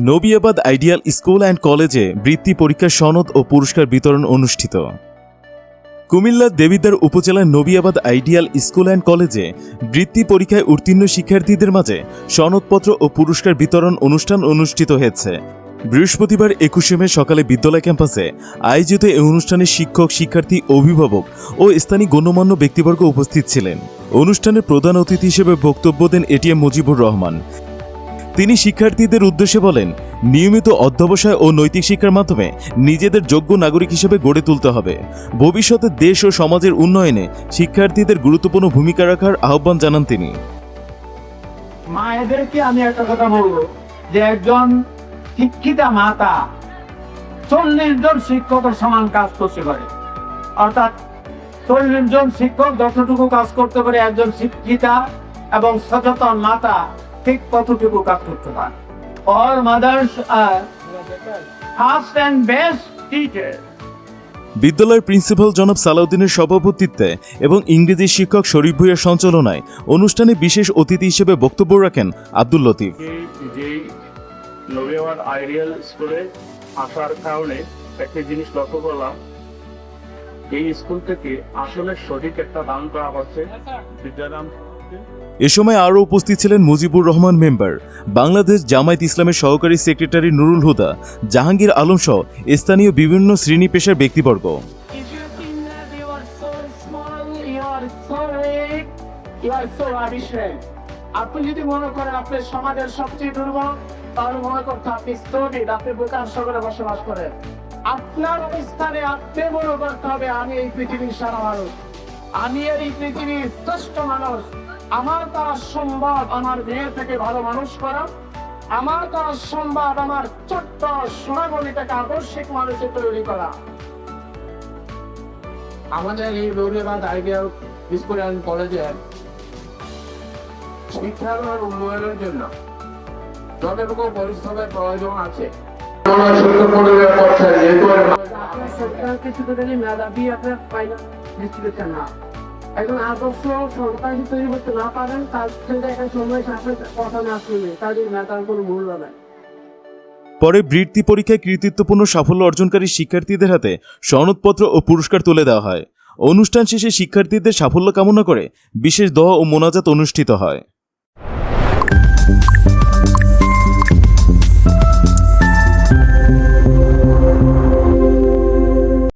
নবিয়াবাদ ideal school and কলেজে বৃত্তি পরীক্ষার সনদ ও পুরস্কার বিতরণ অনুষ্ঠিত। কুমিল্লার দেবিদ্বার উপজেলার নবিয়াবাদ আইডিয়াল স্কুল অ্যান্ড কলেজে বৃত্তি পরীক্ষায় উত্তীর্ণ শিক্ষার্থীদের মাঝে সনদপত্র ও পুরস্কার বিতরণ অনুষ্ঠান অনুষ্ঠিত হয়েছে। বৃহস্পতিবার 21 মে সকালে বিদ্যালয় ক্যাম্পাসে আয়োজিত এই অনুষ্ঠানে শিক্ষক, শিক্ষার্থী, অভিভাবক ও স্থানীয় গণ্যমান্য ব্যক্তিবর্গ উপস্থিত ছিলেন। অনুষ্ঠানে প্রধান অতিথি হিসেবে বক্তব্য দেন এটিএম মুজিবুর রহমান। তিনি শিক্ষার্থীদের উদ্দেশ্যে বলেন, নিয়মিত অধ্যবসায় ও নৈতিক শিক্ষার মাধ্যমে নিজেদের যোগ্য নাগরিক হিসেবে গড়ে তুলতে হবে। ভবিষ্যতে দেশ ও সমাজের উন্নয়নে শিক্ষার্থীদের গুরুত্বপূর্ণ ভূমিকা রাখার আহ্বান জানান তিনি। মায়েদেরকে আমি একটা কথা বলবো যে একজন শিক্ষিতা মাতা 40 জন শিক্ষকের সমান কাজ করতে পারে, অর্থাৎ 40 জন শিক্ষক যতটুকু কাজ করতে পারে একজন শিক্ষিতা এবং সচেতন মাতা ঠিক কতটুকু কাজ করতে পারে। All mothers are first and best teachers. বিদ্যালয়ের প্রিন্সিপাল জনাব সালাউদ্দিনের সভাপতিত্বে এবং ইংরেজি শিক্ষক শরীফ ভূঁইয়ার সঞ্চালনায় অনুষ্ঠানে বিশেষ অতিথি হিসেবে বক্তব্য রাখেন আব্দুল লতিফ। নবিয়াবাদ আইডিয়াল স্কুলে আসার কারণে একটা জিনিস লক্ষ্য করলাম, এই স্কুল থেকে আসলে সঠিক একটা দান করা হচ্ছে বিদ্যাদান। এ সময় আরও উপস্থিত ছিলেন মুজিবুর রহমান মেম্বার, বাংলাদেশ জামায়াত ইসলামের সহকারী সেক্রেটারি নুরুল হুদা, জাহাঙ্গীর আলম সহ স্থানীয় বিভিন্ন শ্রেণী পেশার ব্যক্তিবর্গ। আপনি যদি মনে করেন আপনি সমাজের সবচেয়ে দুর্বল, তাহলে মনে করতে আপনি স্তবিদ, আপনি বোকার শহরে বসবাস করেন। আপনার স্থানে আপনি মনে করতে হবে আমি এই পৃথিবীর সারা মানুষ, আমি এই পৃথিবীর শ্রেষ্ঠ মানুষ। আমার দ্বারা সম্ভব আমার মেয়ে থেকে ভালো মানুষ করা, আমার দ্বারা সম্ভব আমার ছোট্ট সোনামণিটাকে আদর্শিক মানুষে তৈরি করা। আমাদের এই নবিয়াবাদ আইডিয়াল স্কুল অ্যান্ড কলেজে শিক্ষার উন্নয়নের জন্য যতটুকু পরিশ্রমের প্রয়োজন আছে একজন আদর্শ সরকার তৈরি করতে না পারেন তার সময় সাথে কথা না শুনে তাদের নেতার কোনো মূল্য নেই। পরে বৃত্তি পরীক্ষায় কৃতিত্বপূর্ণ সাফল্য অর্জনকারী শিক্ষার্থীদের হাতে সনদপত্র ও পুরস্কার তুলে দেওয়া হয়। অনুষ্ঠান শেষে শিক্ষার্থীদের সাফল্য কামনা করে বিশেষ দোয়া ও মোনাজাত অনুষ্ঠিত হয়।